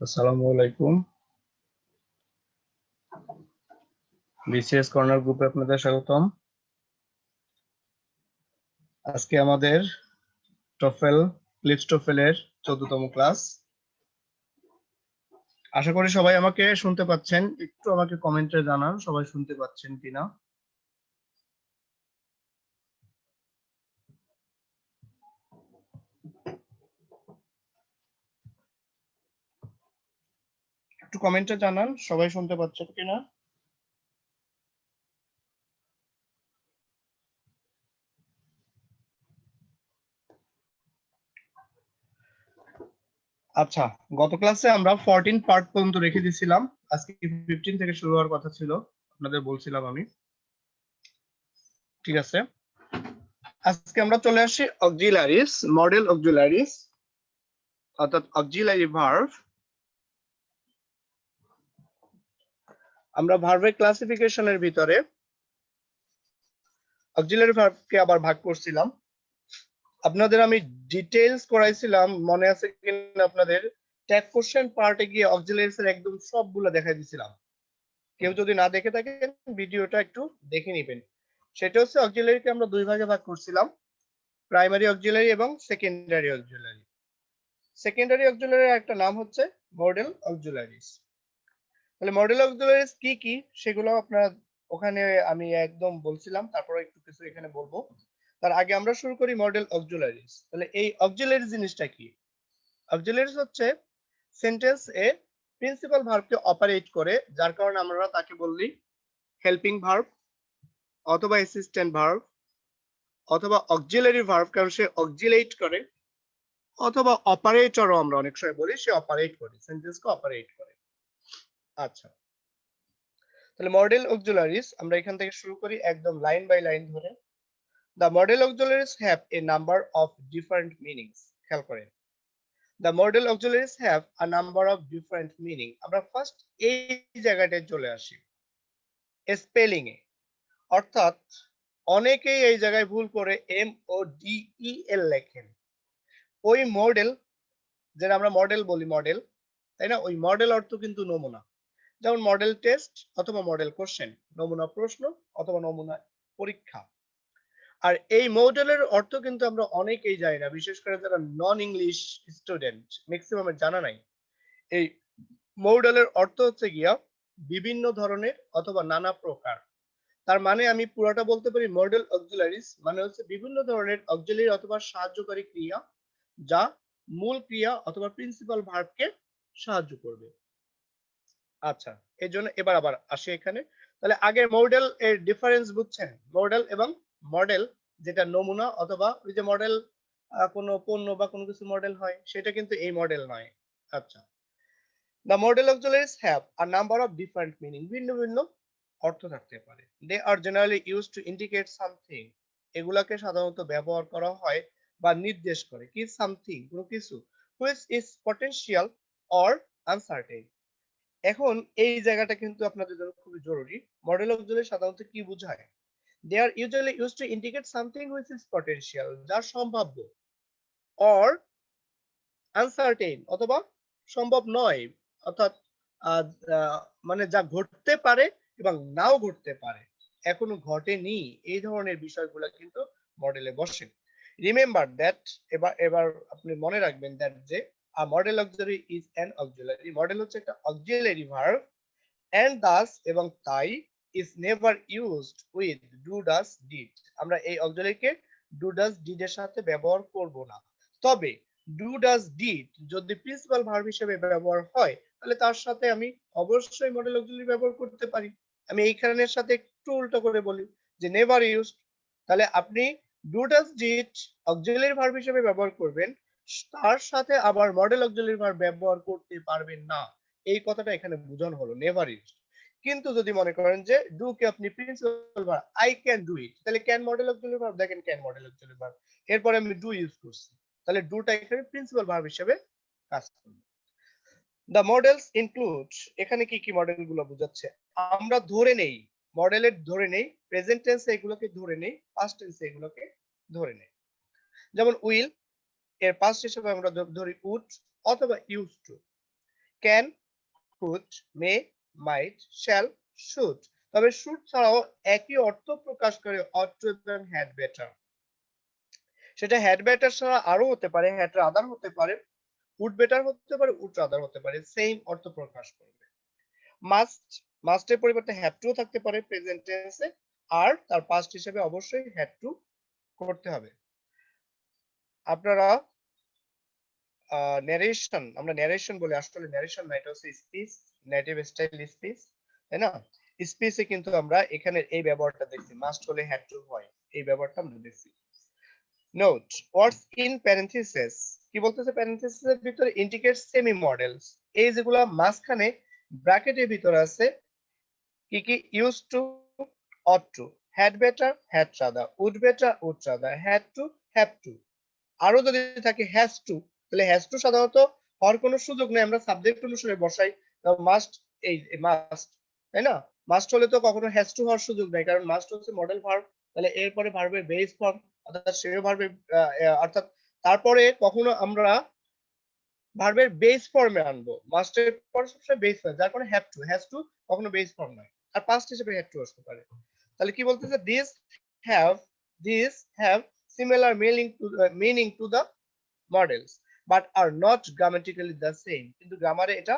আসসালামু আলাইকুম। BCS corner গ্রুপে আপনাদের স্বাগতম। আজকে আমাদের টোফেলের 14তম ক্লাস। আশা করি সবাই আমাকে শুনতে পাচ্ছেন। একটু আমাকে কমেন্টে জানান সবাই শুনতে পাচ্ছেন কিনা। একটু কমেন্টে জানান সবাই শুনতে পাচ্ছেন কিনা। আচ্ছা, গত ক্লাসে আমরা 14 পার্ট পর্যন্ত রেখে দিয়েছিলাম। আজকে 15 থেকে শুরু হওয়ার কথা ছিল, আপনাদের বলছিলাম আমি। ঠিক আছে, আজকে আমরা চলে আসি অক্সিলারিস, মডেল অক্সিলারিস অর্থাৎ অক্সিলারি ভার্ব। আমরা ভার্বের ক্লাসিফিকেশনের ভিতরে অক্সিলারি ভার্বকে আবার ভাগ করছিলাম। আপনাদের আমি ডিটেইলস করাইছিলাম, মনে আছে কিনা আপনাদের? ট্যাগ কোশ্চেন পার্টে গিয়ে অক্সিলারিস এর একদম সবগুলো দেখাই দিছিলাম। কেউ যদি না দেখে থাকেন ভিডিওটা একটু দেখে নেবেন। সেটা হচ্ছে অক্সিলারিকে আমরা দুই ভাগে ভাগ করছিলাম, প্রাইমারি অক্সিলারি এবং সেকেন্ডারি অক্সিলারি। সেকেন্ডারি অক্সিলারির একটা নাম হচ্ছে মডেল অক্সিলারিস। তাহলে মডেল অক্সিলারিস কি কি সেগুলো আপনারা ওখানে আমি একদম বলছিলাম, তারপরে একটু কিছু এখানে বলবো। তার আগে আমরা শুরু করি মডেল অক্সিলারিস। তাহলে এই অক্সিলারি জিনিসটা কি? অক্সিলারিস হচ্ছে সেন্টেন্স এ প্রিন্সিপাল ভার্বকে অপারেট করে, যার কারণে আমরা তাকে বললি হেল্পিং ভার্ব অথবা অ্যাসিস্ট্যান্ট ভার্ব অথবা অক্সিলারি ভার্ব, কারণ সে অক্সিলেট করে, অথবা অপারেটরও আমরা অনেক সময় বলি, সে অপারেট করে, সেন্টেন্সকে অপারেট করে। আচ্ছা, তাহলে মডেল অক্সিলারিস আমরা এখান থেকে শুরু করি একদম লাইন বাই লাইন ধরে। The model auxiliaries have a number of different meanings. খেয়াল করেন, The model auxiliaries have a number of different meaning. আমরা ফার্স্ট এই জায়গাটায় চলে আসি স্পেলিং এ। অর্থাৎ অনেকেই এই জায়গায় ভুল করে MODEL লেখেন। ওই মডেল, যেটা আমরা মডেল বলি মডেল, তাই না? ওই মডেল অর্থ কিন্তু নমুনা। যেমন মডেল টেস্ট অথবা মডেল কোশ্চেন, নমুনা প্রশ্ন অথবা নমুনা পরীক্ষা। আর এই মডেলের অর্থ কিন্তু আমরা অনেকেই জানি না, বিশেষ করে যারা নন ইংলিশ স্টুডেন্ট ম্যাক্সিমামের জানা নাই। এই মডেলের অর্থ হচ্ছে গিয়া বিভিন্ন ধরনের অথবা নানা প্রকার। তার মানে আমি পুরোটা বলতে পারি মডেল অক্সিলারিস মানে হচ্ছে বিভিন্ন ধরনের অক্সিলারি অথবা সাহায্যকারী ক্রিয়া, যা মূল ক্রিয়া অথবা প্রিন্সিপাল ভার্বকে সাহায্য করবে। আচ্ছা, এই জন্য এবার আবার আসি এখানে। তাহলে আগে মডেল এর ডিফারেন্স বুঝছেন? মডেল এবং মডেল, যেটা নমুনা অথবা ওই যে মডেল কোনো পণ্য বা কোনো কিছু মডেল হয়, সেটা কিন্তু এই মডেল নয়। আচ্ছা, the model auxiliaries have a number of different meaning. ভিন্ন ভিন্ন অর্থ থাকতে পারে। they are generally used to indicate something. এগুলাকে সাধারণত ব্যবহার করা হয় বা নির্দেশ করে কি সামথিং, কোনো কিছু, which is potential or uncertain. এখন এই জায়গাটা কিন্তু আপনাদের জন্য খুবই জরুরি। মডেল অক্সিলারি সাধারণত কি বোঝায়? They are usually used to indicate something which is potential, যা সম্ভাব্য, or uncertain অথবা সম্ভব নয়, অর্থাৎ মানে যা ঘটতে পারে এবং নাও ঘটতে পারে, এখনো ঘটেনি, এই ধরনের বিষয়গুলো কিন্তু মডেলে বসে। রিমেম্বার দ্যাট, এবার এবার আপনি মনে রাখবেন দ্যাট যে a model auxiliary is an auxiliary. Model হচ্ছে একটা অক্সিলারি ভার্ব and thus এবং তাই is never used with do does did. আমরা এই অক্সিলারিকে do does did এর সাথে ব্যবহার করব না। তবে do does did যদি প্রিন্সিপাল ভার্ব হিসেবে ব্যবহার হয়, তাহলে তার সাথে আমি অবশ্যই মডেল অক্সিলারি ব্যবহার করতে পারি। আমি এইখানের সাথে একটু উল্টো করে বলি যে নেভার ইউজড। তাহলে আপনি do does did auxiliary verb হিসেবে ব্যবহার করবেন, তার সাথে আবার মডেল অক্সিলারি ভার্ব ব্যবহার করতে পারবেন না। এই কথাটা এখানে বোঝানো হলো নেভার ইউজড। কিন্তু যদি মনে করেন যে ডু কে আপনি principal verb I can do it, তাহলে ক্যান মডেল অক্সিলারি ভার্ব, দেখেন ক্যান মডেল অক্সিলারি ভার্ব, এরপরে আমি ডু ইউজ করছি, তাহলে ডুটা এখানে প্রিন্সিপাল ভার্ব হিসেবে কাজ করবে। দ্য মডেলস ইনক্লুড, এখানে কি কি মডেল গুলো বোঝাচ্ছে? আমরা ধরে নেই মডেলের, ধরে নেই প্রেজেন্ট টেন্সে এগুলোকে ধরে নেই, পাস্ট টেন্সে এগুলোকে ধরে নেই। যেমন উইল এর পাস্ট হিসেবে আমরা ধরি উড অথবা use to. Can, could, may, might, shall, should. তবে শুড ছাড়াও একই অর্থ প্রকাশ করে অট টু এবং হ্যাড বেটার। সেটা হ্যাড বেটার ছাড়া আরো হতে পারে, হ্যাড রাদার হতে পারে, উড বেটার হতে পারে, উড রাদার হতে পারে, সেম অর্থ প্রকাশ করবে। মাস্ট, মাস্টের পরিবর্তে হ্যাভ টু থাকতে পারে প্রেজেন্ট টেন্সে, আর তার পাস্ট হিসেবে অবশ্যই হ্যাড টু করতে হবে। আপনারা ন্যারেশন, আমরা ন্যারেশন বলি, আসলে ন্যারেশন না, এটা হচ্ছে স্পিচ, নেটিভ স্টাইল স্পিচ, তাই না? স্পিচে কিন্তু আমরা এখানে এই ব্যবহারটা দেখছি, মাস্ট হলে হ্যাড টু হয়, এই ব্যবহারটা আমরা দেখছি। নোট, ওয়ার্ডস ইন প্যারেনথেসিস, কি বলতেছে প্যারেনথেসিসের ভিতরে ইন্ডিকেট সেমি মডেলস, এই যেগুলা মাঝখানে ব্র্যাকেটের ভিতরে আছে, কি কি? Use to, ought to, had better, had rather, would better, would rather, had to, have to. আরো যদি থাকে হ্যাজ টু, তাহলে হ্যাজ টু সাধারণত হওয়ার কোনো সুযোগ নেই, আমরা সাবজেক্ট অনুসারে বসাই। মাস্ট, এই মাস্ট, তাই না? মাস্ট হলে তো কখনো হ্যাজ টু হওয়ার সুযোগ নেই, কারণ মাস্ট হচ্ছে মডেল ভার্ব, তাহলে এরপরে ভার্বের বেস ফর্ম, অর্থাৎ সেও ভার্বের, অর্থাৎ তারপরে কখনো আমরা ভার্বের বেস ফর্মে আনবো, মাস্টের পর সবসময় বেস ফর্ম, যার কারণে হ্যাভ টু, হ্যাজ টু কখনো বেস ফর্ম নয়, আর পাস্ট হিসেবে হ্যাভ টু আসতে পারে। তাহলে কি বলতেছে? Have this have similar meaning to the modals but are not grammatically the same, কিন্তু গ্রামারে এটা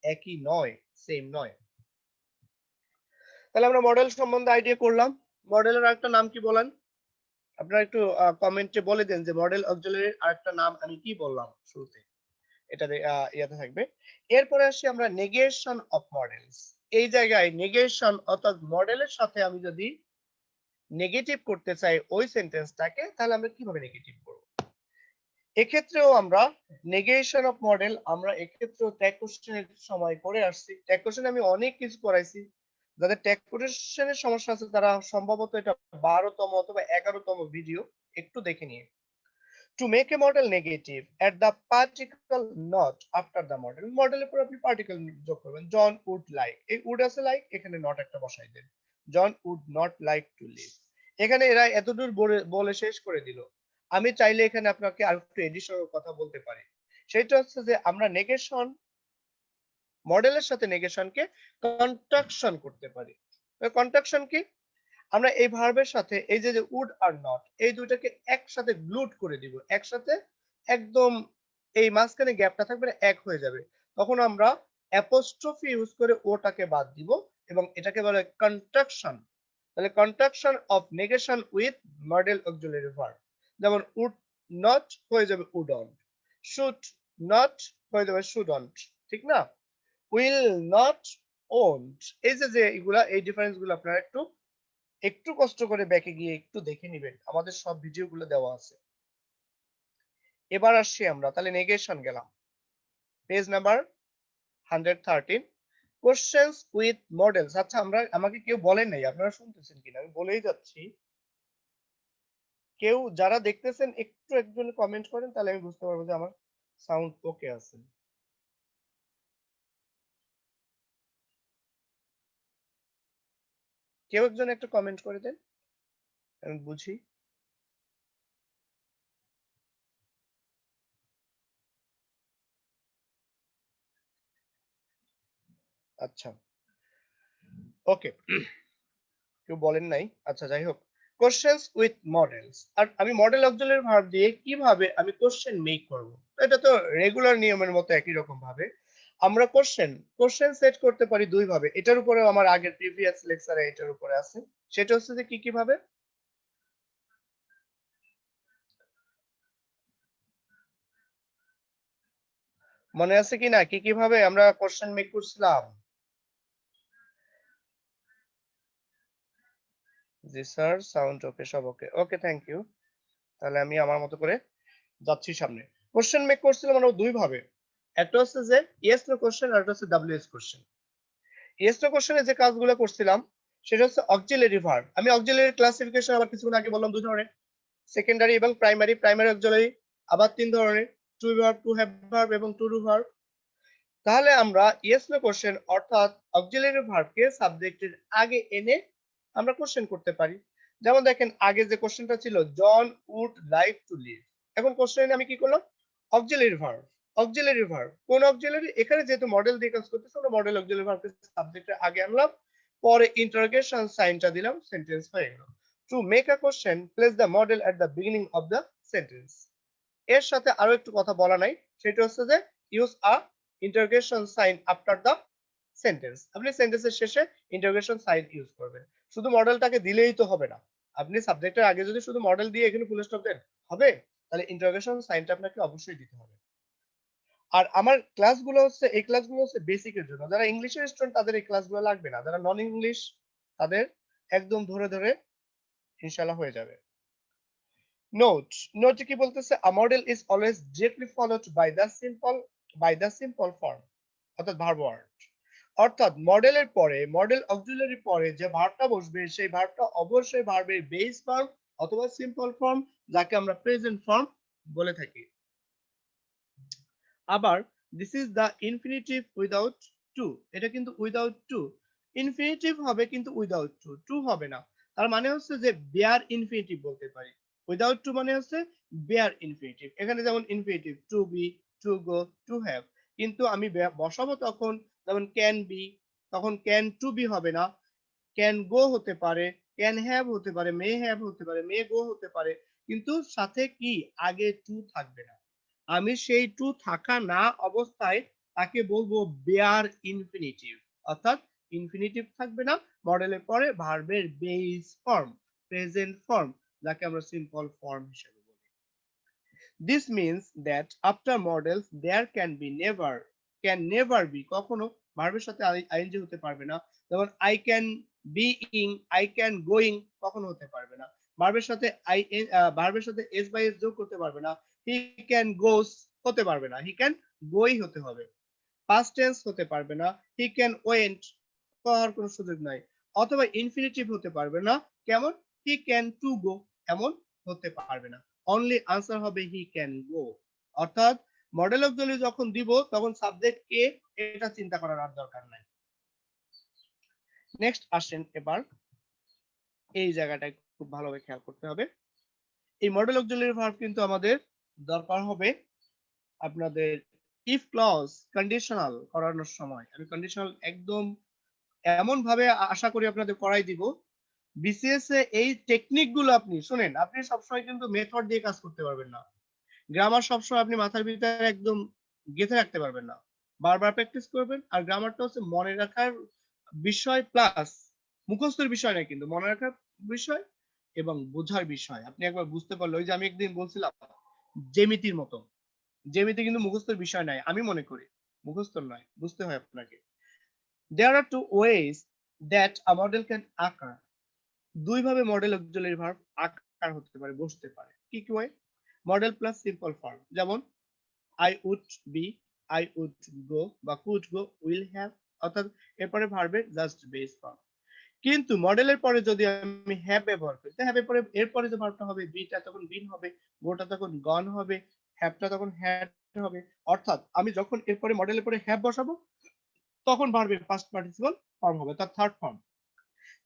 একই নয়, সেম নয়। তাহলে আমরা মডেল সম্বন্ধে আইডিয়া করলাম। মডেলের আরেকটা নাম কি বলেন? আপনারা একটু কমেন্টে বলে দেন যে মডেল অক্সিলারির আরেকটা নাম আমি কি বললাম শুরুতে, এটা ইয়াতে থাকবে। এরপরে আসি আমরা নেগেশন অফ মডেলস। এই জায়গায় নেগেশন অর্থাৎ মডেলের সাথে আমি যদি নেগেটিভ করতে চাই ওই সেন্টেন্সটাকে, তাহলে আমরা কিভাবে নেগেটিভ করব? এক্ষেত্রেও আমরা নেগেশন অফ মডেল, আমরা এক্ষেত্রেও ট্যাগ কোশ্চেনের সময় করে আসছি। ট্যাগ কোশ্চেন আমি অনেক কিছু করাইছি, যাদের ট্যাগ কোশ্চেনের সমস্যা আছে তারা সম্ভবত এটা 12তম অথবা 11তম ভিডিও, একটু দেখে নিয়ে। To make a model negative, add the particle not after the model. মডেলের পর আপনি পার্টিকেল যোগ করবেন। জন উড লাইক, এই উড আছে লাইক, এখানে নট একটা বসাই দেন। John would not like to live. এখানে এরা এতদূর বলে শেষ করে দিল। আমি চাইলে এখানে আপনাকে আর একটু এডিশনের কথা বলতে পারি। সেটা হচ্ছে যে আমরা নেগেশন, মডেলের সাথে নেগেশনকে কন্ট্রাকশন করতে পারি। কন্ট্রাকশন কি? আমরা এই ভার্বের সাথে এই যে উড আর নট, এই দুইটাকে একসাথে গ্লুড করে দিব, একসাথে একদম এই মাঝখানে গ্যাপটা থাকবে না, এক হয়ে যাবে। তখন আমরা অ্যাপোস্ট্রফি ইউজ করে ওটাকে বাদ দিব এবং এটাকে বলে কন্ট্রাকশন। তাহলে contraction of negation with modal auxiliary verb, যেমন উড নট হয়ে যাবে উডন্ট, শুড নট হয়ে যাবে শুডন্ট, ঠিক না? Will not, won't. এই যে এগুলা, এই ডিফারেন্স গুলো আপনারা একটু একটু কষ্ট করে ব্যাকে গিয়ে একটু দেখে নিবেন, আমাদের সব ভিডিওগুলো দেওয়া আছে। এবার আসছি আমরা, তাহলে নেগেশন গেলাম, page number 113, questions with modals. আচ্ছা, আমাকে কেউ বলেন নাই, আপনারা শুনতেছেন কিনা আমি বলেই যাচ্ছি। কেউ যারা দেখতেছেন একটু একজন কমেন্ট করেন, তাহলে আমি বুঝতে পারবো যে আমার সাউন্ড ওকে আছে। কেউ একজন একটা কমেন্ট করে দেন, আমি বুঝি। আচ্ছা, ওকে, কেউ বলেন নাই, আচ্ছা যাই হোক। কোশ্চেনস উইথ মডেলস, আর আমি মডেল অক্সিলারি ভার্ব দিয়ে কিভাবে আমি কোশ্চেন মেক করব? এটা তো রেগুলার নিয়মের মতো একই রকম ভাবে আমরা কোশ্চেন সেট করতে পারি দুই ভাবে। এটার উপরেও আমার আগের প্রিভিয়াস লেকচারে এটার উপরে আছে। সেটা হচ্ছে যে কি কিভাবে, মনে আছে কি না, কি কিভাবে আমরা কোশ্চেন মেক করছিলাম? জি স্যার, সাউন্ড ওকে, সব ওকে, ওকে, থ্যাংক ইউ। তাহলে আমি আমার মতো করে যাচ্ছি সামনে। কোশ্চেন মেক করছিলাম আমরা দুই ভাবে, একটা হচ্ছে যে ইয়েস নো কোশ্চেন, আর একটা হচ্ছে ডব্লিউএস কোশ্চেন। ইয়েস নো কোশ্চেনে যে কাজগুলো করছিলাম সেটা হচ্ছে অক্সিলারি ভার্ব। আমি অক্সিলারি ক্লাসিফিকেশন আবার কিছুক্ষণ আগে বললাম দুই ধরনের, সেকেন্ডারি এবং প্রাইমারি। প্রাইমারি অক্সিলারি আবার তিন ধরনের, to verb, to have verb এবং টু ডু ভার্ব। তাহলে আমরা ইয়েস নো কোশ্চেন অর্থাৎ অক্সিলারি ভার্বকে সাবজেক্টের আগে এনে আমরা কোশ্চেন করতে পারি। যেমন দেখেন আগে যে কোশ্চেনটা ছিল জন উড লাইক টু লিভ, এখন কোশ্চেনে আমি কি করলাম? অক্সিলারি ভার্ব, অক্সিলারি ভার্ব, কোন অক্সিলারি? এখানে যেহেতু মডেল দিয়ে কাজ করতেছে, আমরা মডেল অক্সিলারি ভার্বকে সাবজেক্টের আগে আনলাম, পরে ইন্টারোগেশন সাইনটা দিলাম, সেন্টেন্স হয়ে গেল। To make a question, place the model at the beginning of the sentence. এর সাথে আরো একটু কথা বলা নাই, সেটা হচ্ছে যে use a interrogation sign after the sentence. আপনি সেন্টেন্সের শেষে ইন্টারোগেশন সাইন ইউজ করবেন। শুধু মডেলটাকে দিলেই তো হবে না, আপনি সাবজেক্টের আগে যদি শুধু মডেল দিয়ে এখানে ফুল স্টপ দেন হবে? তাহলে ইন্টারোগেশন সাইনটা আপনাকে অবশ্যই দিতে হবে। আর আমার ক্লাসগুলো হচ্ছে, এই ক্লাসগুলো হচ্ছে বেসিকের জন্য। যারা ইংলিশের স্টুডেন্ট তাদের এই ক্লাসগুলো লাগবে না, যারা নন ইংলিশ তাদের একদম ধরে ধরে ইনশাআল্লাহ হয়ে যাবে। নোট, নোটে কি বলতেছে? A modal is always directly followed by the simple form, অর্থাৎ ভার্ব ওয়ার্ড। অর্থাৎ মডেলের পরে, মডেল অক্সিলারি পরে যে ভার্বটা বসবে সেই ভার্বটা অবশ্যই ভার্বের বেস ফর্ম অথবা সিম্পল ফর্ম, যাকে আমরা প্রেজেন্ট ফর্ম বলে থাকি। আবার this is the infinitive without to, এটা কিন্তু উইদাউট টু। ইনফিনিটিভ হবে কিন্তু উইদাউট টু, টু হবে না। তার মানে হচ্ছে যে বেয়ার ইনফিনিটিভ বলতে পারি। উইদাউট টু মানে হচ্ছে বেয়ার ইনফিনিটিভ। এখানে যেমন infinitive to be, to go, to have, কিন্তু আমি বসাবো তখন যেমন ক্যান বি, তখন ক্যান টু বি হবে না, ক্যান গো হতে পারে, ক্যান হ্যাভ হতে পারে, মে হ্যাভ হতে পারে, মে গো হতে পারে, কিন্তু সাথে কি আগে টু থাকবে না। আমি সেই টু থাকা না অবস্থায় তাকে বলবো বেয়ার ইনফিনিটিভ, অর্থাৎ ইনফিনিটিভ থাকবে না, মডেলের পরে ভার্বের বেস ফর্ম, প্রেজেন্ট ফর্ম, যাকে আমরা সিম্পল ফর্ম হিসেবে বলি। This means that after modals there can never be, কখনো ভার্বের সাথে আইএনজি হতে পারবে না। যেমন I can being, I can going কখনো হতে পারবে না। ভার্বের সাথে এস বাই এস যোগ করতে পারবে না। হি ক্যান গোস হতে পারবে না, হি ক্যান গোই হতে হবে। পাস্ট টেন্স হতে পারবে না, হি ক্যান ওয়েন্ট হওয়ার কোনো সুযোগ নাই। অথবা ইনফিনিটিভ হতে পারবে না, কেমন? হি ক্যান টু গো, এমন হতে পারবে না। অনলি আনসার হবে হি ক্যান গো। অর্থাৎ মডেল অক্সিলারি যখন দিব তখন সাবজেক্ট কে, এটা চিন্তা করার আর দরকার নাই। নেক্সট আসেন এবার এই জায়গাটায় খুব ভালোভাবে খেয়াল করতে হবে। এই মডেল অক্সিলারি ভার্ব কিন্তু আমাদের দরকার হবে আপনাদের ইফ ক্লজ কন্ডিশনাল করানোর সময়। আমি কন্ডিশনাল একদম এমন ভাবে আশা করি আপনাদের করাই দিব, বিসিএস এ এই টেকনিক গুলো আপনি শুনেন, আপনি সবসময় কিন্তু মেথড দিয়ে কাজ করতে পারবেন না। গ্রামার সবসময় আপনি মাথার ভিতরে একদম গেঁথে রাখতে পারবেন না, বারবার প্র্যাকটিস করবেন। আর গ্রামারটা হচ্ছে মনে রাখার বিষয় প্লাস মুখস্থের বিষয় না, কিন্তু মনে রাখার বিষয় এবং বোঝার বিষয়। আপনি একবার বুঝতে পারলে, ওই যে আমি একদিন বলছিলাম জ্যামিতির মতো, জ্যামিতি কিন্তু মুখস্থের বিষয় নাই, আমি মনে করি মুখস্থ নয়, বুঝতে হয় আপনাকে। There are two ways that a model can occur. দুই ভাবে মডেল অক্সিলারি ভার্ব আকার হতে পারে, বসতে পারে। কি কি way? Modal plus simple form, যেমন I would be, I would go বা কুড গো, উইল হ্যাভ, অর্থাৎ এরপরে ভার্বের জাস্ট বেস ফর্ম। কিন্তু মডেলের পরে যদি আমি হ্যাভ ব্যবহার করি, হ্যাভ এরপরে যে ভার্বটা হবে, বিটা তখন বিন হবে, গোটা তখন গন হবে, হ্যাভটা তখন হ্যাড হবে। অর্থাৎ আমি যখন এরপরে মডেলের পরে হ্যাভ বসাবো তখন ভার্বের ফার্স্ট পার্টিসিপল ফর্ম হবে, তার থার্ড ফর্ম।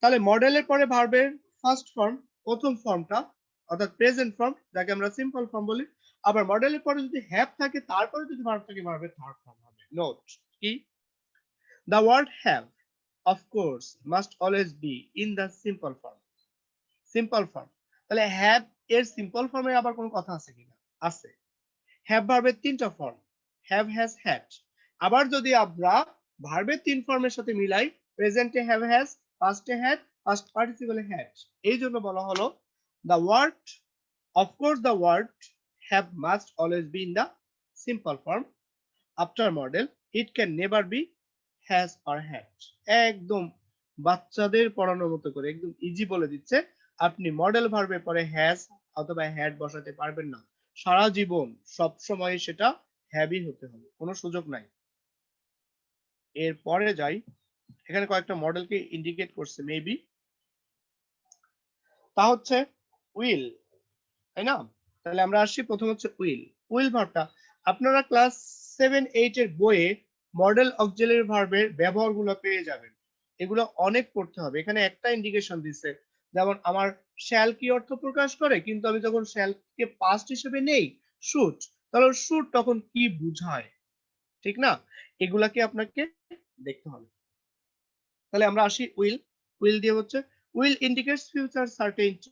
তাহলে মডেলের পরে ভার্বের ফার্স্ট ফর্ম, প্রথম ফর্মটা অর্থাৎ প্রেজেন্ট ফর্ম, যাকে আমরা সিম্পল ফর্ম বলি। আবার মডেলের পরে যদি হ্যাভ থাকে, তারপরে যদি ভার্ব থাকে, ভার্বের থার্ড ফর্ম হবে। নোট কি? The word have of course must always be in the simple form. Simple form, তাহলে হ্যাভ এর সিম্পল ফর্মে আবার কোনো কথা আছে কিনা? আছে। হ্যাভ ভার্বের তিনটা ফর্ম, হ্যাভ, হ্যাজ, হ্যাড। আবার যদি আমরা ভার্বের তিন ফর্মের সাথে মিলাই, প্রেজেন্টে হ্যাভ, হ্যাজ, পাস্টে হ্যাড, পাস্ট পার্টিসিপলে হ্যাড, এই জন্য বলা হলো the word, of course the word have must always be in the simple form. After model it can never be has or had. একদম বাচ্চাদের পড়ানোর মতো করে একদম ইজি বলে দিচ্ছে, আপনি মডেল ভার্বের পরে হ্যাজ অথবা হ্যাড বসাতে পারবেন না। সারা জীবন সব সময় সেটা হ্যাভই হতে হবে, কোনো সুযোগ নাই। এরপরে যাই, এখানে কয়েকটা মডেলকে ইন্ডিকেট করছে মেবি, তা হচ্ছে উইল, তাই না? তাহলে আমরা আসি, প্রথম হচ্ছে উইল। উইল ভার্বটা আপনারা ক্লাস 7-8 এর বইয়ে মডেল অক্সিলারি ভার্বের ব্যবহারগুলো পেয়ে যাবেন। এগুলো অনেক পড়তে হবে। এখানে একটা ইন্ডিকেশন দিচ্ছে, যেমন আমার শ্যাল কি অর্থ প্রকাশ করে, কিন্তু আমি যখন শ্যাল কে পাস্ট হিসেবে নেই শুড, তাহলে শুড তখন কি বুঝায়, ঠিক না? এগুলাকে আপনাকে দেখতে হবে। তাহলে আমরা আসি উইল। উইল দিয়ে হচ্ছে উইল ইন্ডিকেটস ফিউচার সার্টেইনটি,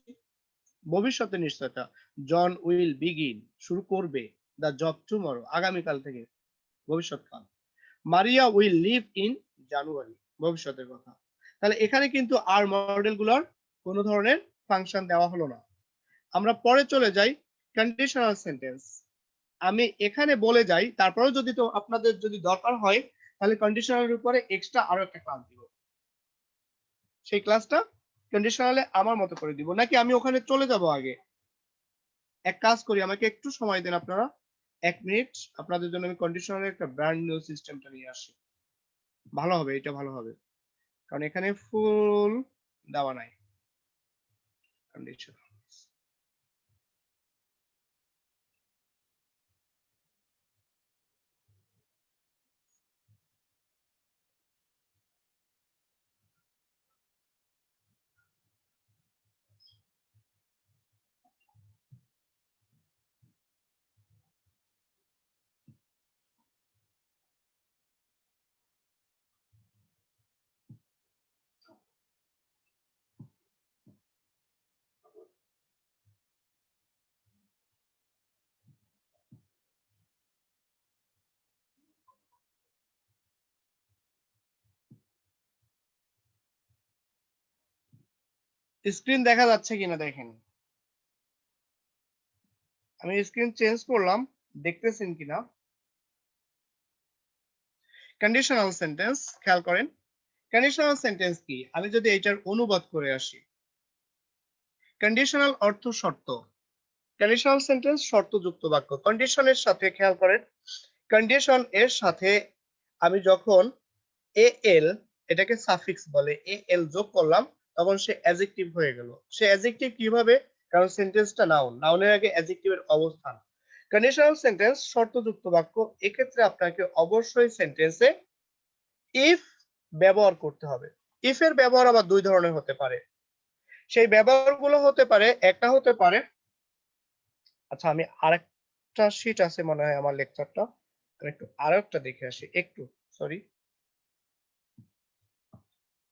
ভবিষ্যতের নিশ্চয়তা। জন উইল বিগিন, শুরু করবে, দ্য জব টুমরো, আগামীকাল থেকে, ভবিষ্যৎকাল। Maria will leave in January, ভবিষ্যতের কথা। তাহলে এখানে কিন্তু আর মডেল গুলোর কোনো ধরনের ফাংশন দেওয়া হলো না। আমরা পরে চলে যাই কন্ডিশনাল সেন্টেন্স। আমি এখানে বলে যাই, তারপরেও যদি তো আপনাদের যদি দরকার হয় তাহলে কন্ডিশনালের উপরে এক্সট্রা আরো একটা ক্লাস দিব। সেই ক্লাসটা কন্ডিশনালে আমার মতো করে দিব, নাকি আমি ওখানে চলে যাব আগে? এক কাজ করি, আমাকে একটু সময় দেন আপনারা, 1 মিনিট। আপনাদের জন্য আমি কন্ডিশনালের একটা ব্র্যান্ড নিউ সিস্টেমটা নিয়ে আসি। ভালো হবে, এটা ভালো হবে, কারণ এখানে ফুল দেওয়া নাই কন্ডিশনাল। স্ক্রিন দেখা যাচ্ছে কিনা দেখেন, আমি স্ক্রিন চেঞ্জ করলাম, দেখতেছেন কিনা? কন্ডিশনাল সেন্টেন্স খেয়াল করেন। কন্ডিশনাল সেন্টেন্স কি, আমি যদি এটার অনুবাদ করে আসি, কন্ডিশনাল অর্থ শর্ত, কন্ডিশনাল সেন্টেন্স শর্তযুক্ত বাক্য। কন্ডিশনের সাথে খেয়াল করেন, কন্ডিশন এর সাথে আমি যখন এল, এটাকে সাফিক্স বলে, এল যোগ করলাম, তখন সে অ্যাডজেক্টিভ হয়ে গেল। সে অ্যাডজেক্টিভ কিভাবে? কারণ সেন্টেন্সটা নাউন, নাউনের আগে অ্যাডজেক্টিভের অবস্থান। কন্ডিশনাল সেন্টেন্স শর্তযুক্ত বাক্য, এক্ষেত্রে আপনাকে অবশ্যই সেন্টেন্সে ইফ ব্যবহার করতে হবে। ইফ এর ব্যবহার আবার দুই ধরনের হতে পারে। সেই ব্যবহারগুলো হতে পারে, একটা হতে পারে, আচ্ছা আমি আরেকটা শীট আছে মনে হয় আমার লেকচারটা, আমি একটু আরেকটা দেখে আসি, একটু সরি,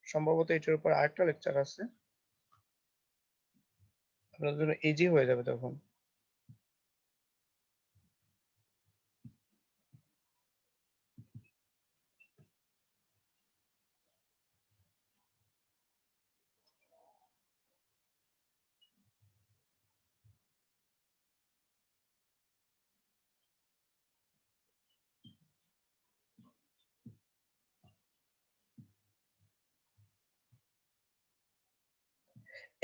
সম্ভবত এটার উপর আরেকটা লেকচার আছে, আপনার জন্য ইজি হয়ে যাবে তখন।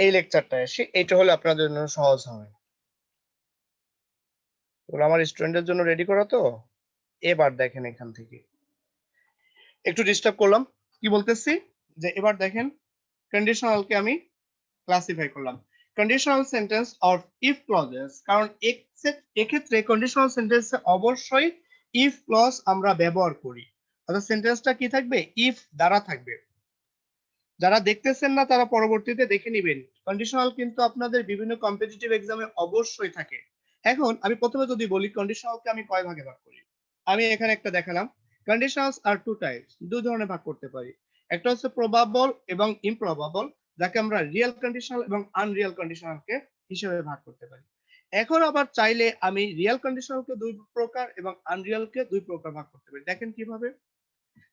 এই লেকচারটা আসি, এটা হলে আপনাদের জন্য সহজ হবে। এগুলো আমার স্টুডেন্টের জন্য রেডি করা তো। এবার দেখেন, এখান থেকে একটু ডিস্টার্ব করলাম, কি বলতেছি যে এবার দেখেন, কন্ডিশনালকে আমি ক্লাসিফাই করলাম conditional sentence or if clauses, কারণ এক্ষেত্রে কন্ডিশনাল সেন্টেন্সে অবশ্যই ইফ ক্লজ আমরা ব্যবহার করি, অর্থাৎ সেন্টেন্সটা কি থাকবে? ইফ দ্বারা থাকবে। যারা দেখতেছেন না তারা পরবর্তীতে দেখে নেবেন, কন্ডিশনাল কিন্তু আপনাদের বিভিন্ন কম্পিটিটিভ এক্সামে অবশ্যই থাকে। এখন আমি প্রথমে যদি বলি কন্ডিশনালকে আমি কয় ভাগে ভাগ করি, আমি এখানে একটা দেখালাম। কন্ডিশনালস আর টু টাইপস, দুই ধরনের ভাগ করতে পারি। একটা হচ্ছে প্রবাবল এবং ইমপ্রবাবল, যাকে আমরা রিয়েল কন্ডিশনাল এবং আনরিয়েল কন্ডিশনালকে হিসেবে ভাগ করতে পারি। এখন আবার চাইলে আমি রিয়েল কন্ডিশনালকে দুই প্রকার এবং আনরিয়েলকে দুই প্রকার ভাগ করতে পারি। দেখেন কিভাবে,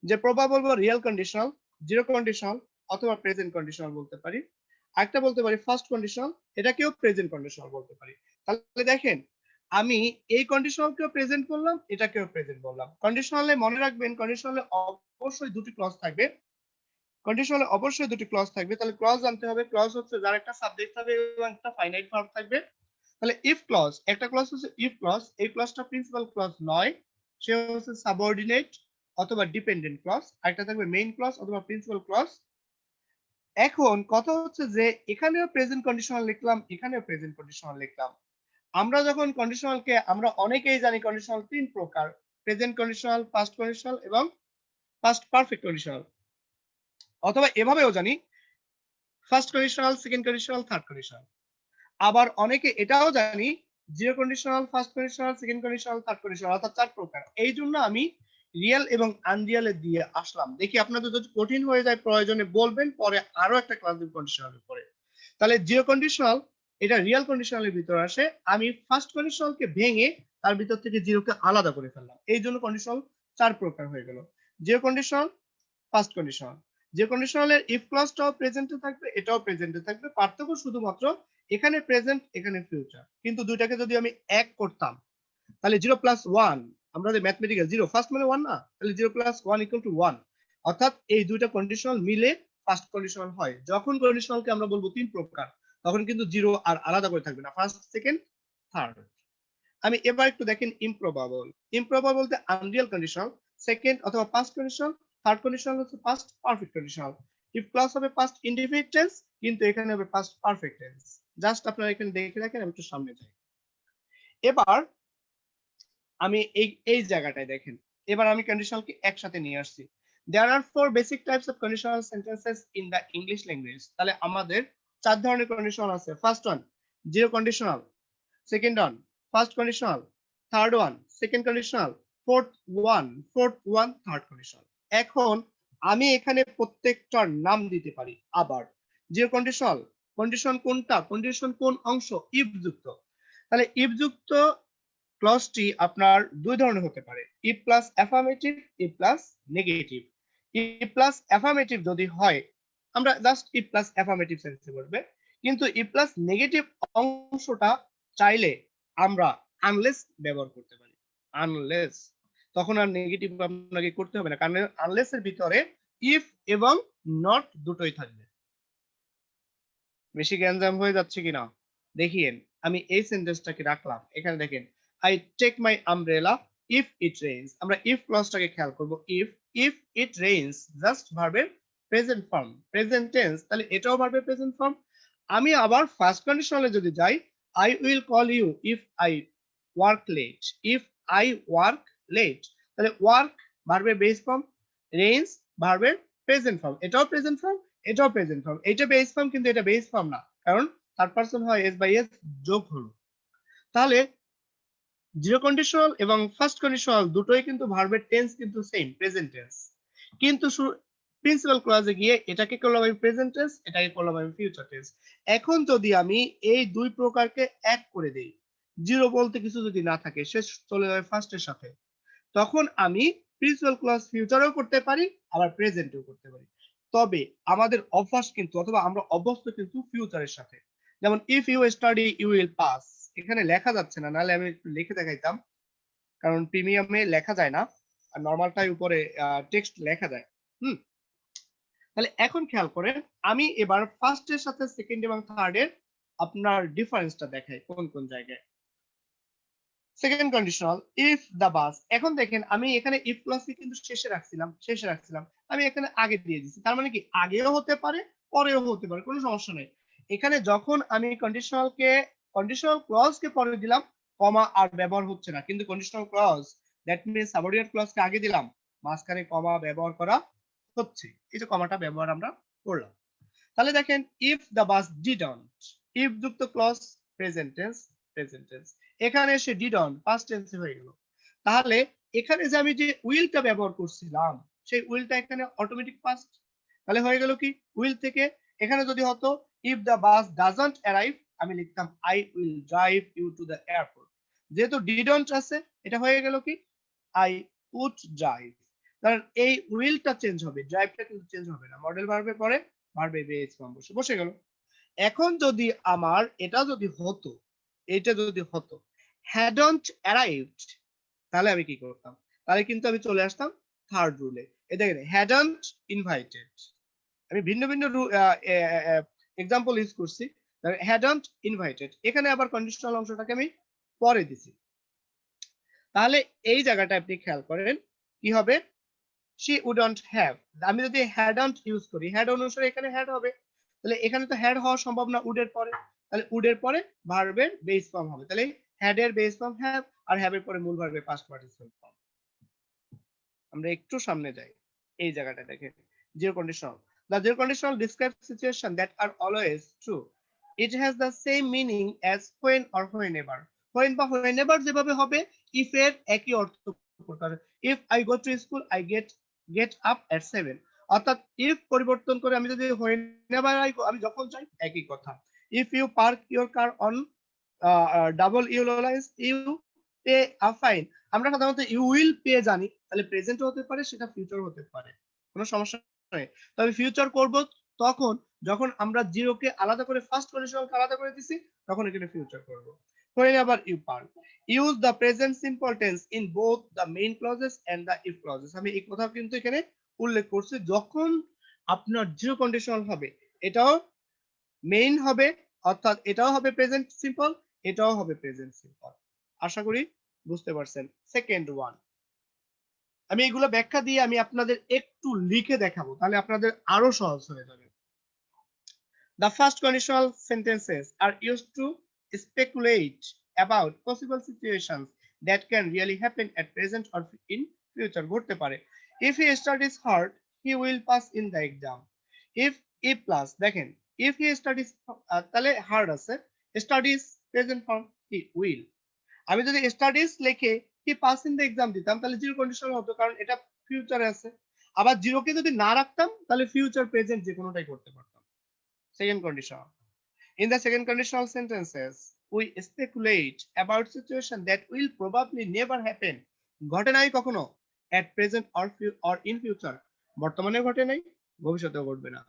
যে প্রবাবল বা রিয়েল কন্ডিশনাল, জিরো কন্ডিশনাল অথবা প্রেজেন্ট কন্ডিশনাল বলতে পারি। আরেকটা বলতে পারি ফার্স্ট কন্ডিশনাল, এটাকেও প্রেজেন্ট কন্ডিশনাল বলতে পারি। তাহলে দেখেন, আমি এই কন্ডিশনালকেও প্রেজেন্ট করলাম, এটাকেও প্রেজেন্ট বললাম। কন্ডিশনালে মনে রাখবেন, কন্ডিশনালে অবশ্যই দুটি ক্লজ থাকবে। কন্ডিশনালে অবশ্যই দুটি ক্লজ থাকবে, তাহলে ক্লজ জানতে হবে। ক্লজ হচ্ছে যার একটা সাবজেক্ট থাকবে এবং একটা ফাইনাইট ভার্ব থাকবে। তাহলে ইফ ক্লজ, একটা ক্লজ হচ্ছে ইফ ক্লজ, এই ক্লজটা প্রিন্সিপাল ক্লজ নয়, সে হচ্ছে সাবঅর্ডিনেট অথবা ডিপেন্ডেন্ট ক্লজ। আরেকটা থাকবে মেইন ক্লজ অথবা প্রিন্সিপাল ক্লজ। এখন কথা হচ্ছে যে এখানেও প্রেজেন্ট কন্ডিশনাল লিখলাম, এখানেও প্রেজেন্ট কন্ডিশনাল লিখলাম। আমরা যখন কন্ডিশনালকে, আমরা অনেকেই জানি কন্ডিশনাল তিন প্রকার: প্রেজেন্ট কন্ডিশনাল, পাস্ট কন্ডিশনাল এবং পাস্ট পারফেক্ট কন্ডিশনাল, অথবা এভাবেও জানি first conditional, second conditional, third conditional. আবার অনেকে এটাও জানি zero conditional, first conditional, second conditional, third conditional, অর্থাৎ 4 প্রকার। এই জন্য আমি রিয়েল এবং আনরিয়েল দিয়ে আসলাম। দেখি আপনাদের যদি কঠিন হয়ে যায় প্রয়োজনে বলবেন, পরে আরো একটা ক্লাস দিব কন্ডিশনালের উপরে। তাহলে জিরো কন্ডিশনাল এটা রিয়েল কন্ডিশনালের ভিতরে আসে। আমি ফার্স্ট কন্ডিশনালকে ভেঙে তার ভিতর থেকে জিরোকে আলাদা করে ফেললাম। এই জন্য কন্ডিশনাল 4 প্রকার হয়ে গেল। Zero conditional, first conditional. যে কন্ডিশনালের ইফ ক্লজটাও প্রেজেন্টে থাকবে, এটাও প্রেজেন্টে থাকবে। পার্থক্য শুধুমাত্র এখানে প্রেজেন্ট, এখানে ফিউচার। কিন্তু দুইটাকে যদি আমি এক করতাম তাহলে 0 প্লাস 1, আমাদের ম্যাথমেটিক্যাল 0 ফার্স্ট মানে 1 না, তাহলে 0 প্লাস 1 ইকুয়াল টু 1। অর্থাৎ এই দুইটা কন্ডিশনাল মিলে ফার্স্ট কন্ডিশনাল হয়। যখন কন্ডিশনালকে আমরা বলবো 3 প্রকার, তখন কিন্তু 0 আর আলাদা করে থাকবে না, ফার্স্ট, সেকেন্ড, থার্ড। আমি এবার একটু দেখেন ইমপ্রবাবল। ইমপ্রবাবল বলতে আনরিয়াল কন্ডিশনাল, সেকেন্ড অথবা পাস্ট কন্ডিশনাল, থার্ড কন্ডিশনাল হচ্ছে past perfect conditional. If clause হবে পাস্ট ইনডিফিনিট টেন্স, কিন্তু এখানে হবে পাস্ট পারফেক্ট টেন্স। জাস্ট আপনারা এখানে দেখে রাখেন, আমি একটু সামনে যাই। এবার আমি এই জায়গাটায় দেখেন, এবার আমি কন্ডিশনালকে একসাথে নিয়ে আসছি। There are 4 basic types of conditional sentences in the English language. তাহলে আমাদের 4 ধরনের কন্ডিশনাল আছে। First one zero conditional, second one first conditional, third one second conditional, fourth one third conditional. এখন আমি এখানে প্রত্যেকটার নাম দিতে পারি। আবার জিরো কন্ডিশনাল, কন্ডিশন কোনটা, কন্ডিশন কোন অংশ, ইফ যুক্ত। তাহলে ইফ যুক্ত ক্লজটি আপনার দুই ধরনের হতে পারে, if plus affirmative, if plus negative. If plus affirmative যদি হয়, আমরা জাস্ট ইফ প্লাস অ্যাফার্মেটিভ সেন্সে বলবে। কিন্তু ইফ প্লাস নেগেটিভ অংশটা চাইলে আমরা আনলেস ব্যবহার করতে পারি। আনলেস, তখন আর নেগেটিভ আপনাকে করতে হবে না, কারণ আনলেস এর ভিতরে ইফ এবং নট দুটোই থাকবে। বেশি গ্যাঞ্জাম হয়ে যাচ্ছে কিনা দেখিয়েন। আমি এই সেন্টেন্সটাকে রাখলাম, এখানে দেখেন, I take my umbrella if it rains. আমরা ইফ ক্লজটাকে খেয়াল করব। ইফ ইট রেইনস জাস্ট ভার্বের প্রেজেন্ট ফর্ম, প্রেজেন্ট টেন্স, তাহলে এটাও ভার্বের প্রেজেন্ট ফর্ম। আমি আবার ফার্স্ট কন্ডিশনালে যদি যাই, I will call you if I work late, if I work late, তাহলে ওয়ার্ক ভার্বের বেস ফর্ম, রেইনস ভার্বের প্রেজেন্ট ফর্ম, এটাও প্রেজেন্ট ফর্ম, এটাও প্রেজেন্ট ফর্ম। এটা বেস ফর্ম, কিন্তু এটা বেস ফর্ম না, কারণ থার্ড পারসন হয় এস বাই এস যোগ হলো। তাহলে জিরো কন্ডিশনাল এবং ফার্স্ট কন্ডিশনাল দুটোই কিন্তু ভার্বের টেন্স কিন্তু সেম, প্রেজেন্ট টেন্স। কিন্তু প্রিন্সিপাল ক্লজে গিয়ে এটাকে করলাম আমি প্রেজেন্ট টেন্স, এটাকে করলাম আমি ফিউচার টেন্স। এখন যদি আমি এই দুই প্রকারকে এক করে দেই, জিরো বলতে কিছু যদি না থাকে, সে চলে যাবে ফার্স্টের সাথে, তখন আমি প্রিন্সিপাল ক্লজ ফিউচারও করতে পারি, আবার প্রেজেন্টও করতে পারি। তবে আমাদের অভ্যাস কিন্তু, অথবা আমরা অভ্যস্ত কিন্তু ফিউচারের সাথে। যেমন if you study you will pass, এখানে লেখা যাচ্ছে না, নাহলে আমি একটু লিখে দেখাইতাম, কারণ প্রিমিয়ামে লেখা যায় না, আর নরমালটাই উপরে টেক্সট লেখা যায়। তাহলে এখন খেয়াল করেন, আমি এবার ফার্স্টের সাথে সেকেন্ড এবং থার্ডের আপনার ডিফারেন্সটা দেখাই কোন কোন জায়গায়। সেকেন্ড কন্ডিশনাল, ইফ দা বাস। এখন দেখেন আমি এখানে ইফ প্লাসকে কিন্তু শেষে রাখছিলাম, আমি এখানে আগে দিয়ে দিচ্ছি। তার মানে কি আগেও হতে পারে, পরেও হতে পারে, কোনো সমস্যা নেই। এখানে যখন আমি কন্ডিশনাল ক্লজকে পরে দিলাম, কমা আর ব্যবহার হচ্ছে না, কিন্তু conditional clause that means subordinate ক্লজকে আগে দিলাম, মাঝখানে কমা ব্যবহার করা হচ্ছে। এই যে কমাটা ব্যবহার আমরা করলাম। তাহলে দেখেন, if the bus didn't, if যুক্ত ক্লজ প্রেজেন্ট টেন্স, এখানে এসে ডিডন্ট পাস্ট টেন্সে হয়ে গেল। তাহলে এখানে যে আমি যে উইলটা ব্যবহার করছিলাম, সেই উইলটা এখানে অটোমেটিক পাস্ট। তাহলে হয়ে গেল কি, উইল থেকে এখানে যদি হতো if the bus doesn't arrive, আমি লিখতাম I will drive you to the airport. যেহেতু ডিডন্ট আছে, এটা হয়ে গেল কি আই উড ড্রাইভ। কারণ এই উইলটা চেঞ্জ হবে, ড্রাইভটা কিন্তু চেঞ্জ হবে না। মডেল ভার্বের পরে ভার্বে বেস ফর্ম বসে গেল। এখন যদি আমার এটা যদি হতো hadn't arrived, তাহলে আমি কি করতাম, তাহলে কিন্তু আমি চলে আসতাম থার্ড রুলে। এই দেখেন, hadn't invited, আমি ভিন্ন ভিন্ন এক্সাম্পল ইউজ করছি। hadn't invited, এখানে আবার কন্ডিশনাল অংশটাকে আমি পরে দিছি। তাহলে এই জায়গাটা আপনি খেয়াল করেন কি হবে, she wouldn't have। আমি যদি hadn't ইউজ করি, had অনুসারে এখানে had হবে, তাহলে এখানে তো had হওয়া সম্ভব না উড এর পরে, তাহলে উড এর পরে ভার্বের বেস ফর্ম হবে। তাহলে had এর বেস ফর্ম have, আর have এর পরে মূল ভার্বের পাস্ট পার্টিসিপল ফর্ম। আমরা একটু সামনে যাই, এই জায়গাটা দেখেন, zero conditional. The zero conditional describes situations that are always true. It has the same meaning as when or whenever. when বা whenever যেভাবে হবে if এর একই অর্থ প্রকার। if I go to school I get up at 7, অর্থাৎ if পরিবর্তন করে আমি যদি whenever I go আমি যখন চাই একই কথা। if you park your car on double yellow lines you pay a fine, আমরা সাধারণত you will pay জানি, তাহলে প্রেজেন্ট হতে পারে, সেটা ফিউচার হতে পারে, কোনো সমস্যা নেই। তবে ফিউচার করব তখন যখন আমরা জিরোকে আলাদা করে ফার্স্ট কন্ডিশনালকে আলাদা করে দিছি, তখন এখানে ফিউচার করব। whenever you park use the present simple tense in both the main clauses and the if clauses, আমি এই কথা কিন্তু এখানে উল্লেখ করছি, যখন আপনার জিরো কন্ডিশনাল হবে এটাও মেইন হবে, অর্থাৎ এটাও হবে প্রেজেন্ট সিম্পল, এটাও হবে প্রেজেন্ট সিম্পল। আশা করি বুঝতে পারছেন। সেকেন্ড ওয়ান, আমি এগুলো ব্যাখ্যা দিয়ে আমি আপনাদের একটু লিখে দেখাবো, তাহলে আপনাদের আরো সহজ হয়ে যাবে। The first conditional sentences are used to speculate about possible situations that can really happen at present or in future. ঘটতে পারে। If he studies hard, he will pass in the exam. If plus দেখেন, if he studies তাহলে hard আছে, studies present form he will। আমি যদি studies লিখে কি pass in the exam দিতাম, তাহলে জিরো কন্ডিশনাল হতো, কারণ এটা ফিউচারে আছে। আবার জিরোকে যদি না রাখতাম, তাহলে ফিউচার প্রেজেন্ট যে কোনোটাই করতে পারতাম। Second condition, in the second conditional sentences we speculate about situation that will probably never happen, ঘটে নাই কখনো, at present or in future, বর্তমানে ঘটে নাই, ভবিষ্যতেও ঘটবে না।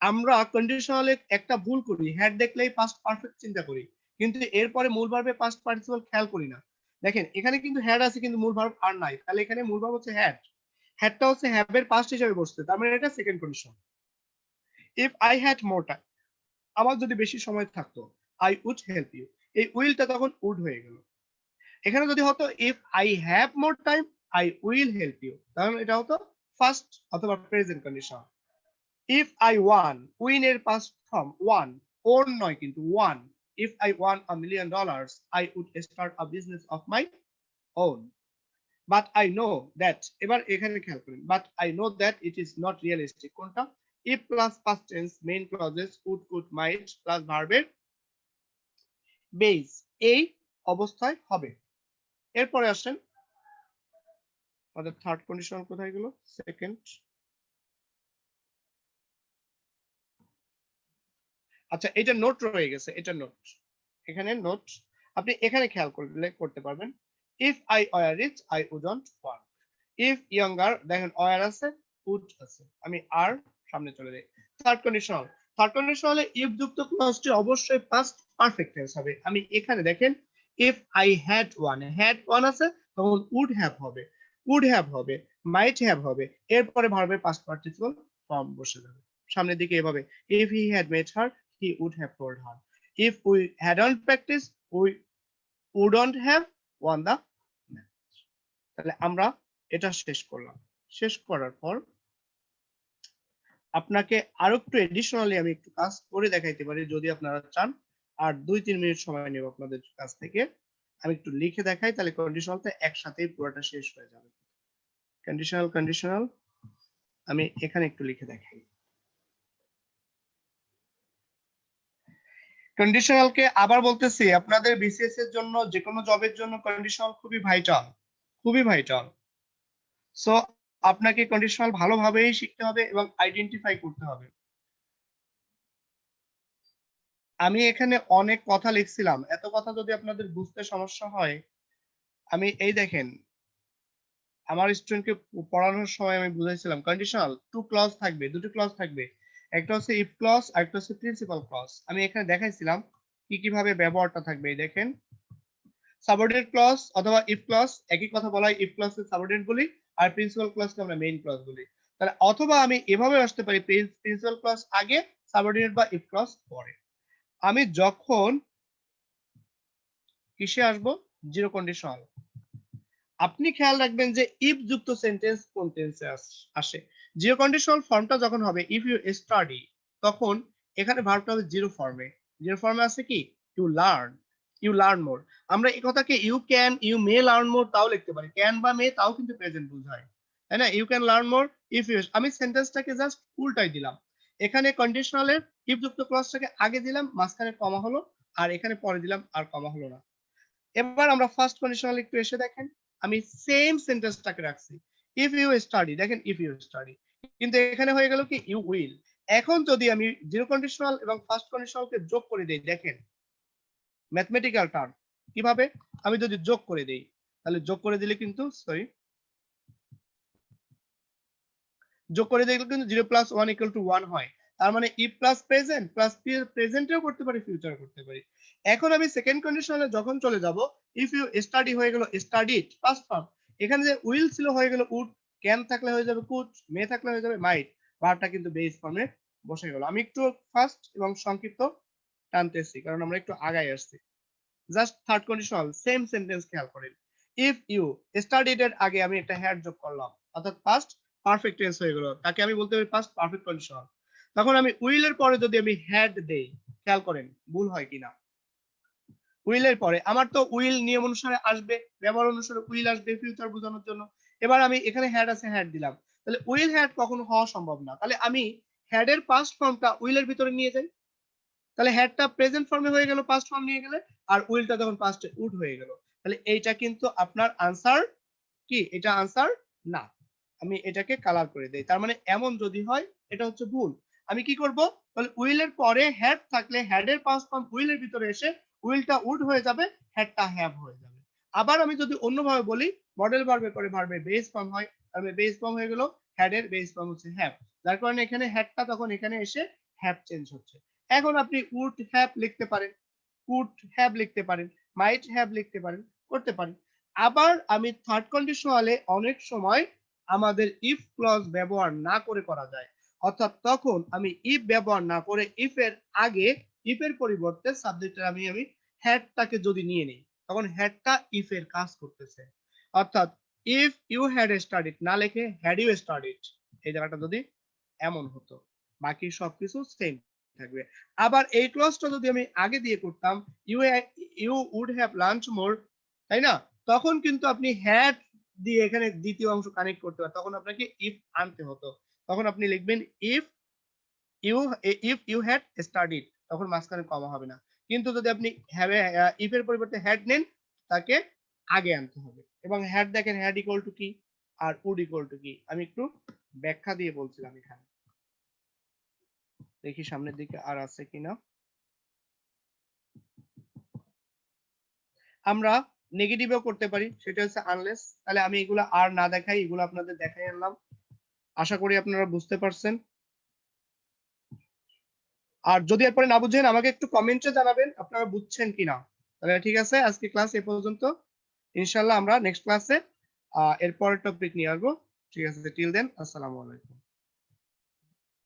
আমরা কন্ডিশনালে একটা ভুল করি, হ্যাড দেখলেই পাস্ট পারফেক্ট চিন্তা করি, কিন্তু এরপরে মূল ভার্বে পাস্ট পার্টিসিপল খেয়াল করি না। দেখেন এখানে কিন্তু হ্যাড আছে কিন্তু মূল ভার্ব আর নাই, তাহলে এখানে মূল ভার্ব হচ্ছে হ্যাড, হ্যাডটা হচ্ছে হ্যাভের পাস্ট হিসেবে বসছে, তার মানে এটা second condition. if I had more time, আমার যদি বেশি সময় থাকতো, I would help you, এই উইলটা তখন উড হয়ে গেল। এখানে যদি হতো if I have more time I will help you, তাহলে এটা হতো ফার্স্ট অথবা present condition. if I won, win এর পাস্ট ফর্ম ওয়ান, ওন নয় কিন্তু one. if I won $1 million I would start a business of my own, but I know that, এবার এখানে খেয়াল করেন, but I know that it is not realistic, কোনটা? if plus past tense main clauses would could might plus verb এর base এই অবস্থায় হবে। এরপরে আসেন আমাদের থার্ড কন্ডিশন কোথায় গেল, সেকেন্ড। আচ্ছা এটা নোট রয়ে গেছে, এটা নোট, এখানে নোট আপনি এখানে খেয়াল করলে করতে পারবেন। if I were rich I wouldn't work, if younger দেখেন were আছে would আছে, আমি আর সামনে চলে যাই। থার্ড কন্ডিশন, থার্ড কন্ডিশন হলে if যুক্ত ক্লজটি অবশ্যই পাস্ট পারফেক্ট টেন্স হবে। আমি এখানে দেখেন if I had one আছে তখন would have হবে, would have হবে, might have হবে, এরপরে ভার্বের পাস্ট পার্টিসিপল ফর্ম বসে যাবে সামনের দিকে এভাবে। if he had met her he would have told her, if we hadn't practiced we wouldn't have won the match। তাহলে আমরা এটা শেষ করলাম। শেষ করার পর আপনাকে আরো একটু এডিশনালি আমি একটু কাজ করে দেখাইতে পারি যদি আপনারা চান, আর 2-3 মিনিট সময় নেব আপনাদের কাছ থেকে। আমি একটু লিখে দেখাই, তাহলে কন্ডিশনালটা একসাথেই পুরোটা শেষ হয়ে যাবে। কন্ডিশনাল আমি এখানে একটু লিখে দেখাই। কন্ডিশনালকে আবার বলতেছি, আপনাদের বিসিএস এর জন্য যে কোনো জবের জন্য কন্ডিশনাল খুবই ভাইটাল, খুবই ভাইটাল। সো আপনাকে কন্ডিশনাল ভালোভাবেই শিখতে হবে এবং আইডেন্টিফাই করতে হবে। আমি এখানে অনেক কথা লিখছিলাম, এত কথা যদি আপনাদের বুঝতে সমস্যা হয়, আমি এই দেখেন আমার স্টুডেন্টকে পড়ানোর সময় আমি বুঝাইছিলাম কন্ডিশনাল টু ক্লজ থাকবে, দুটো ক্লজ থাকবে, একটা হচ্ছে ইফ ক্লজ আর একটা হচ্ছে প্রিন্সিপাল ক্লজ। আমি এখানে দেখাইছিলাম কি কিভাবে ব্যবহারটা থাকবে। এই দেখেন সাবঅর্ডিনেট ক্লজ অথবা ইফ ক্লজ একই কথা বলা হয়, ইফ ক্লজ এর সাবঅর্ডিনেট বলি আর প্রিন্সিপাল ক্লজকে আমরা মেইন ক্লজ বলি। তাহলে অথবা আমি এভাবে আসতে পারি প্রিন্সিপাল ক্লজ আগে সাবঅর্ডিনেট বা ইফ ক্লজ পরে। আমি যখন কিসে আসবো, জিরো কন্ডিশনাল, আপনি খেয়াল রাখবেন যে ইফ যুক্ত সেন্টেন্স কোন টেন্সে আসে। জিরো কন্ডিশনাল ফর্মটা যখন হবে ইফ ইউ স্টাডি, তখন এখানে ভার্বটা হবে জিরো ফর্মে। জিরো ফর্মে আছে কি ইউ লার্ন মোর। আমরা এই কথাকে you can you may learn more তাও লিখতে পারি, ক্যান বা মে তাও কিন্তু প্রেজেন্ট বোঝায়, তাই না? You can learn more if you, আমি সেন্টেন্সটাকে জাস্ট উল্টাই দিলাম। এখানে কন্ডিশনালের ইফ যুক্ত ক্লজটাকে আগে দিলাম, মাঝখানে কমা হলো, আর এখানে পরে দিলাম আর কমা হলো না। এবার আমরা ফার্স্ট কন্ডিশনাল একটু এসে দেখেন, আমি সেম সেন্টেন্সটাকে রাখছি, ইফ ইউ স্টাডি, দেখেন ইফ ইউ স্টাডি, কিন্তু এখানে হয়ে গেল কি ইউ উইল। এখন যদি আমি জিরো কন্ডিশনাল এবং ফার্স্ট কন্ডিশনালকে যোগ করে দেই, দেখেন ম্যাথমেটিক্যাল টার্ম কিভাবে, আমি যদি যোগ করে দেই, তাহলে যোগ করে দিলে কিন্তু যোগ করে দিলে কিন্তু 0 + 1 = 1 হয়। তার মানে ইফ প্লাস প্রেজেন্ট প্লাস প্রেজেন্টেও করতে পারি, ফিউচার করতে পারি। এখন আমি সেকেন্ড কন্ডিশনে যখন চলে যাব, ইফ ইউ স্টাডি হয়ে গেল স্টাডিড পাস্ট ফর্ম, এখানে যে উইল ছিল হয়ে গেল উড, ক্যান থাকলে হয়ে যাবে কুড, মে থাকলে হয়ে যাবে মাইট, ভার্বটা কিন্তু বেস ফর্মে বসে গেল। আমি একটু ফাস্ট এবং সংক্ষিপ্ত টানতেছি কারণ আমরা একটু আগায় আসছি। Just third conditional same sentence খেয়াল করেন, ইফ ইউ স্টাডিড এর আগে আমি একটা হ্যাড যোগ করলাম, অর্থাৎ পাস্ট পারফেক্ট টেন্স হয়ে গেল, তাকে আমি বলতে পারি পাস্ট পারফেক্ট কন্ডিশনাল। তখন আমি উইল এর পরে যদি আমি হ্যাড দেই, খেয়াল করেন ভুল হয় কিনা, উইল এর পরে আমার তো উইল নিয়ম অনুসারে আসবে, ব্যবহার অনুসারে উইল আসবে ফিউচার বোঝানোর জন্য। এবার আমি এখানে হ্যাড আছে, হ্যাড দিলাম, তাহলে উইল হ্যাড কখনো হওয়া সম্ভব না, তাহলে আমি হ্যাড এর পাস্ট ফর্মটা উইল এর ভিতরে নিয়ে যাই, তাহলে হ্যাডটা প্রেজেন্ট ফর্মে হয়ে গেল পাস্ট ফর্ম নিয়ে গেলে, আর উইলটা তখন পাস্টে উড হয়ে গেল। তাহলে এইটা কিন্তু আপনার আনসার কি, এটা আনসার না। আমি এটাকে কালার করে দেই, তার মানে এমন যদি হয় এটা হচ্ছে ভুল। আমি কি করব, তাহলে উইল এর পরে হ্যাড থাকলে হ্যাড এর পাস্ট ফর্ম উইল এর ভিতরে এসে উইলটা উড হয়ে যাবে, হ্যাডটা হ্যাভ হয়ে যাবে। আবার আমি যদি অন্যভাবে বলি, মডেল ভার্বের পরে ভার্বের বেস ফর্ম হয়, তাহলে বেস ফর্ম হয়ে গেল হ্যাড এর বেস ফর্ম হচ্ছে হ্যাভ, যার কারণে এখানে হ্যাডটা তখন এখানে এসে হ্যাভ চেঞ্জ হচ্ছে। এখন আপনি উড হ্যাভ লিখতে পারেন, কুড হ্যাভ লিখতে পারেন, মাইট হ্যাভ লিখতে পারেন, করতে পারেন। আবার আমি থার্ড কন্ডিশনালে অনেক সময় আমাদের ইফ ক্লজ ব্যবহার না করে করা যায়, অর্থাৎ তখন আমি ইফ ব্যবহার না করে ইফ এর আগে, ইফ এর পরিবর্তে সাবজেক্টের আমি হ্যাডটাকে যদি নিয়ে নিই, তখন হ্যাডটা ইফ এর কাজ করতেছে। অর্থাৎ ইফ ইউ হ্যাড স্টাডিড না লিখে হ্যাড ইউ স্টাডিড, এই জায়গাটা যদি এমন হতো, বাকি সবকিছু সেম থাকবে। আবার এই ক্লজটা যদি আমি আগে দিয়ে করতাম, ইউ উড হ্যাভ লাঞ্চ মোর, তাই না, তখন কিন্তু আপনি হ্যাড দিয়ে এখানে দ্বিতীয় অংশ কানেক্ট করতে পারেন, তখন আপনাকে ইফ আনতে হতো, তখন আপনি লিখবেন ইফ ইউ হ্যাড স্টাডিড, তখন মাঝখানে কমা হবে না। কিন্তু যদি আপনি হ্যাভ ইফ এর পরিবর্তে হ্যাড নেন, তাকে আগে আনতে হবে। এবং হ্যাড দেখেন হ্যাড ইকুয়াল টু কি আর উড ইকুয়াল টু কি, আমি একটু ব্যাখ্যা দিয়ে বলছিলাম এখানে, দেখি সামনের দিকে আর আছে কিনা। আমরা নেগেটিভও করতে পারি, সেটা হচ্ছে আনলেস, তাহলে আমি এগুলো আর না দেখাই, এগুলো আপনাদের দেখাই আনলাম, আশা করি আপনারা বুঝতে পারছেন। আর যদি এরপরে না বুঝেন আমাকে একটু কমেন্টে জানাবেন আপনারা বুঝছেন কিনা। তাহলে ঠিক আছে, আজকে ক্লাস এ পর্যন্ত, ইনশাআল্লাহ আমরা নেক্সট ক্লাসে এর পরের টপিক নিয়ে আসবো। ঠিক আছে, টিল দেন আসসালামু আলাইকুম।